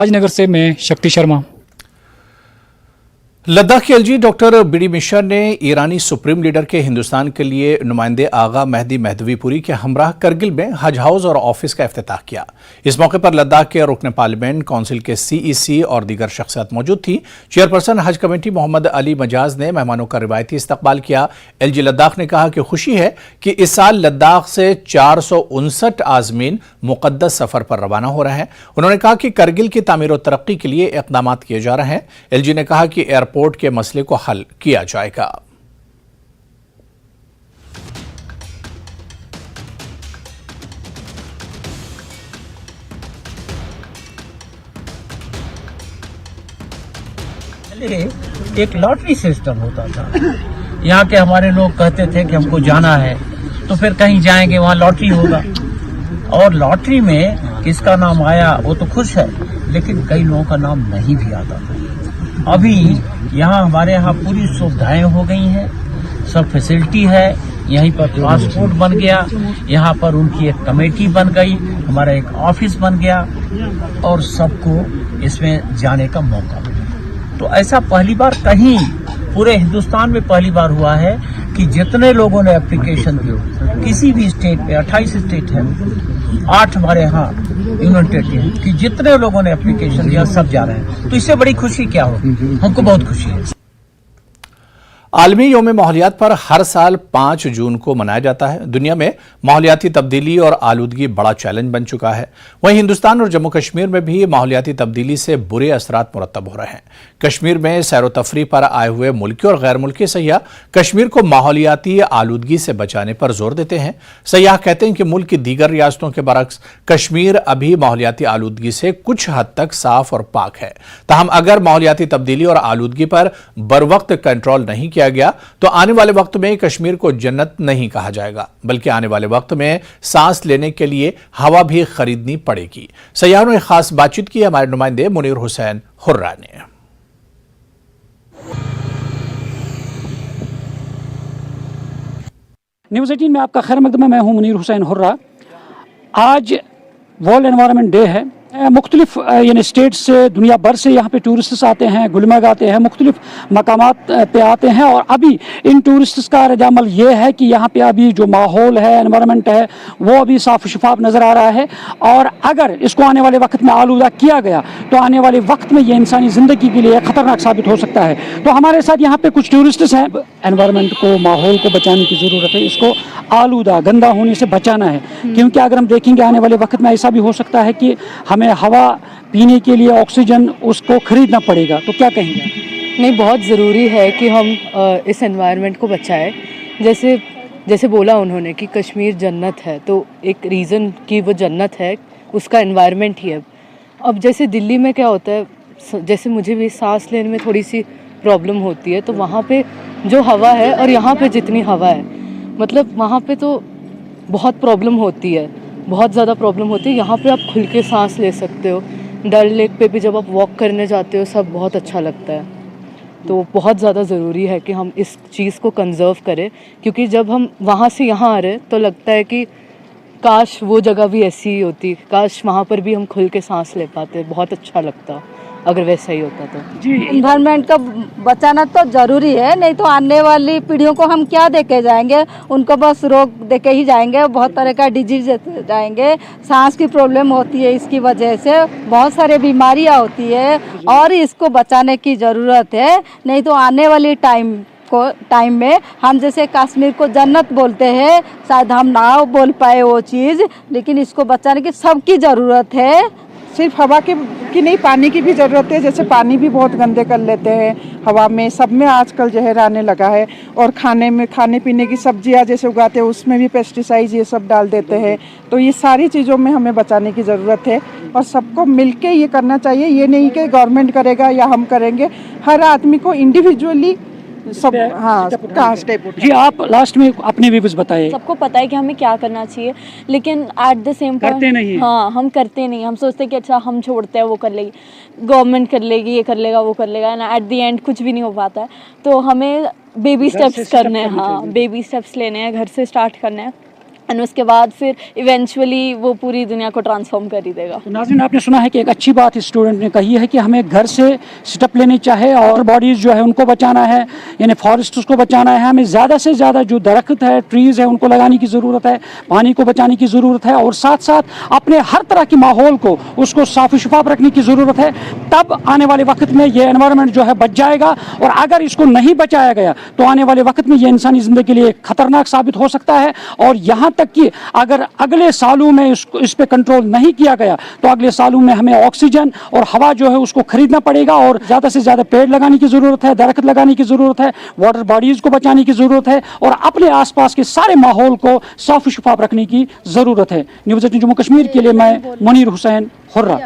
राजनगर से मैं शक्ति शर्मा। लद्दाख के एलजी डॉक्टर बीडी मिश्रा ने ईरानी सुप्रीम लीडर के हिंदुस्तान के लिए नुमाइंदे आगा मेहदी मेहदवीपुरी के हमराह करगिल में हज हाउस और ऑफिस का इफ्तिताह किया। इस मौके पर लद्दाख के रुकन पार्लियामेंट काउंसिल के सीईसी और दीगर शख्सियत मौजूद थी। चेयरपर्सन हज कमेटी मोहम्मद अली मजाज ने मेहमानों का रिवायती इस्तकबाल किया। एलजी लद्दाख ने कहा कि खुशी है कि इस साल लद्दाख से 459 आजमीन मुकद्दस सफर पर रवाना हो रहे हैं। उन्होंने कहा कि करगिल की तामीर और तरक्की के लिए इकदाम किए जा रहे हैं। एलजी ने कहा कि एयरपोर्ट के मसले को हल किया जाएगा। एक लॉटरी सिस्टम होता था। यहाँ के हमारे लोग कहते थे कि हमको जाना है तो फिर कहीं जाएंगे वहाँ लॉटरी होगा, और लॉटरी में किसका नाम आया वो तो खुश है, लेकिन कई लोगों का नाम नहीं भी आता था। अभी यहाँ हमारे यहाँ पूरी सुविधाएं हो गई हैं, सब फैसिलिटी है। यहीं पर पासपोर्ट बन गया, यहाँ पर उनकी एक कमेटी बन गई, हमारा एक ऑफिस बन गया और सबको इसमें जाने का मौका मिला। तो ऐसा पहली बार कहीं पूरे हिंदुस्तान में पहली बार हुआ है कि जितने लोगों ने एप्लीकेशन दी किसी भी स्टेट में, 28 स्टेट है, 8 हमारे यहाँ यूनियन टेरिटरी कि जितने लोगों ने एप्लीकेशन दिया सब जा रहे हैं। तो इससे बड़ी खुशी क्या होगी, हमको बहुत खुशी है। आलमी यौम माहौलियात पर हर साल 5 जून को मनाया जाता है। दुनिया में माहौलियाती तब्दीली और आलूदगी बड़ा चैलेंज बन चुका है। वहीं हिंदुस्तान और जम्मू कश्मीर में भी माहौलियाती तब्दीली से बुरे असरात मुरतब हो रहे हैं। कश्मीर में सैर तफरी पर आए हुए मुल्की और गैर मुल्की सयाह कश्मीर को माहौलियाती आलूदगी से बचाने पर जोर देते हैं। सयाह कहते हैं कि मुल्क की दीगर रियासतों के बरक्स कश्मीर अभी माहौलियाती आलूदगी से कुछ हद तक साफ और पाक है। ताहम अगर माहौलियाती तब्दीली और आलूदगी पर बरवक्त कंट्रोल नहीं किया गया तो आने वाले वक्त में कश्मीर को जन्नत नहीं कहा जाएगा, बल्कि आने वाले वक्त में सांस लेने के लिए हवा भी खरीदनी पड़ेगी। सयाहों ने खास बातचीत की हमारे नुमाइंदे मुनीर हुसैन हुर्रा ने। न्यूज़ 18 में आपका खैर मकदम है। मैं हूं मुनीर हुसैन हुर्रा। आज वर्ल्ड एनवायरनमेंट डे है। मुख्तलिफ यानी स्टेट से, दुनिया भर से यहाँ पे टूरिस्ट्स आते हैं, गुलमर्ग आते हैं, मुख्तलिफ मकामात पे आते हैं। और अभी इन टूरिस्ट्स का रजामल ये है कि यहाँ पे अभी जो माहौल है, एनवायरनमेंट है, वो अभी साफ शफाफ नज़र आ रहा है। और अगर इसको आने वाले वक्त में आलूदा किया गया तो आने वाले वक्त में ये इंसानी ज़िंदगी के लिए ख़तरनाक साबित हो सकता है। तो हमारे साथ यहाँ पे कुछ टूरिस्ट्स हैं। एनवायरनमेंट को, माहौल को बचाने की ज़रूरत है, इसको आलूदा, गंदा होने से बचाना है। क्योंकि अगर हम देखेंगे आने वाले वक्त में ऐसा भी हो सकता है कि हमें हवा पीने के लिए ऑक्सीजन उसको खरीदना पड़ेगा। तो क्या कहेंगे? नहीं, बहुत ज़रूरी है कि हम इस एनवायरनमेंट को बचाएं। जैसे बोला उन्होंने कि कश्मीर जन्नत है, तो एक रीज़न कि वो जन्नत है उसका एनवायरनमेंट ही है। अब जैसे दिल्ली में क्या होता है, जैसे मुझे भी सांस लेने में थोड़ी सी प्रॉब्लम होती है, तो वहाँ पे जो हवा है और यहाँ पे जितनी हवा है, मतलब वहाँ पे तो बहुत प्रॉब्लम होती है, बहुत ज़्यादा प्रॉब्लम होती है। यहाँ पे आप खुल के सांस ले सकते हो। डल लेक पे भी जब आप वॉक करने जाते हो, सब बहुत अच्छा लगता है। तो बहुत ज़्यादा ज़रूरी है कि हम इस चीज़ को कंजर्व करें, क्योंकि जब हम वहाँ से यहाँ आ रहे तो लगता है कि काश वो जगह भी ऐसी ही होती, काश वहाँ पर भी हम खुल के सांस ले पाते। बहुत अच्छा लगता अगर वैसा ही होता तो। जी, एनवायरनमेंट का बचाना तो ज़रूरी है, नहीं तो आने वाली पीढ़ियों को हम क्या दे के जाएंगे, उनको बस रोग दे के ही जाएंगे। बहुत तरह का डिजीज जाएंगे, सांस की प्रॉब्लम होती है, इसकी वजह से बहुत सारे बीमारियां होती है और इसको बचाने की ज़रूरत है। नहीं तो आने वाली टाइम में हम जैसे कश्मीर को जन्नत बोलते हैं, शायद हम ना बोल पाए वो चीज़, लेकिन इसको बचाने की सबकी ज़रूरत है। सिर्फ हवा की नहीं, पानी की भी ज़रूरत है। जैसे पानी भी बहुत गंदे कर लेते हैं, हवा में, सब में आजकल जहर आने लगा है। और खाने पीने की सब्जियां जैसे उगाते हैं उसमें भी पेस्टिसाइड ये सब डाल देते हैं। तो ये सारी चीज़ों में हमें बचाने की ज़रूरत है और सबको मिलके ये करना चाहिए। ये नहीं कि गवर्नमेंट करेगा या हम करेंगे, हर आदमी को इंडिविजुअली सब स्टेप। जी, आप लास्ट में अपने व्यूज बताइए। सबको पता है कि हमें क्या करना चाहिए, लेकिन एट द सेम करते नहीं है। हाँ, हम करते नहीं। हम सोचते हैं कि अच्छा हम छोड़ते हैं, वो कर लेगी, गवर्नमेंट कर लेगी, ये कर लेगा, वो कर लेगा, ना एट द एंड कुछ भी नहीं हो पाता है। तो हमें बेबी स्टेप्स करने हैं। हाँ, बेबी स्टेप्स लेने हैं, घर से स्टार्ट करना है। एंड उसके बाद फिर इवेंचुअली वो पूरी दुनिया को ट्रांसफॉर्म कर ही देगा। तो नाज़रीन, आपने सुना है कि एक अच्छी बात इस स्टूडेंट ने कही है कि हमें घर से स्टेप लेने चाहिए और बॉडीज़ जो है उनको बचाना है, यानी फॉरेस्ट को बचाना है। हमें ज़्यादा से ज़्यादा जो दरख्त है, ट्रीज़ है, उनको लगाने की ज़रूरत है, पानी को बचाने की ज़रूरत है और साथ साथ अपने हर तरह के माहौल को उसको साफ शफाफ रखने की ज़रूरत है। तब आने वाले वक्त में ये एनवायरनमेंट जो है बच जाएगा, और अगर इसको नहीं बचाया गया तो आने वाले वक्त में ये इंसानी ज़िंदगी के लिए खतरनाक साबित हो सकता है। और यहाँ तक कि अगर अगले सालों में इस पे कंट्रोल नहीं किया गया तो अगले सालों में हमें ऑक्सीजन और हवा जो है उसको खरीदना पड़ेगा, और ज़्यादा से ज़्यादा पेड़ लगाने की ज़रूरत है, दरख्त लगाने की ज़रूरत है, वाटर बॉडीज़ को बचाने की ज़रूरत है और अपने आसपास के सारे माहौल को साफ शफाफ रखने की ज़रूरत है। न्यूज़ 18 जम्मू कश्मीर के लिए मैं मुनीर हुसैन हुर्रा।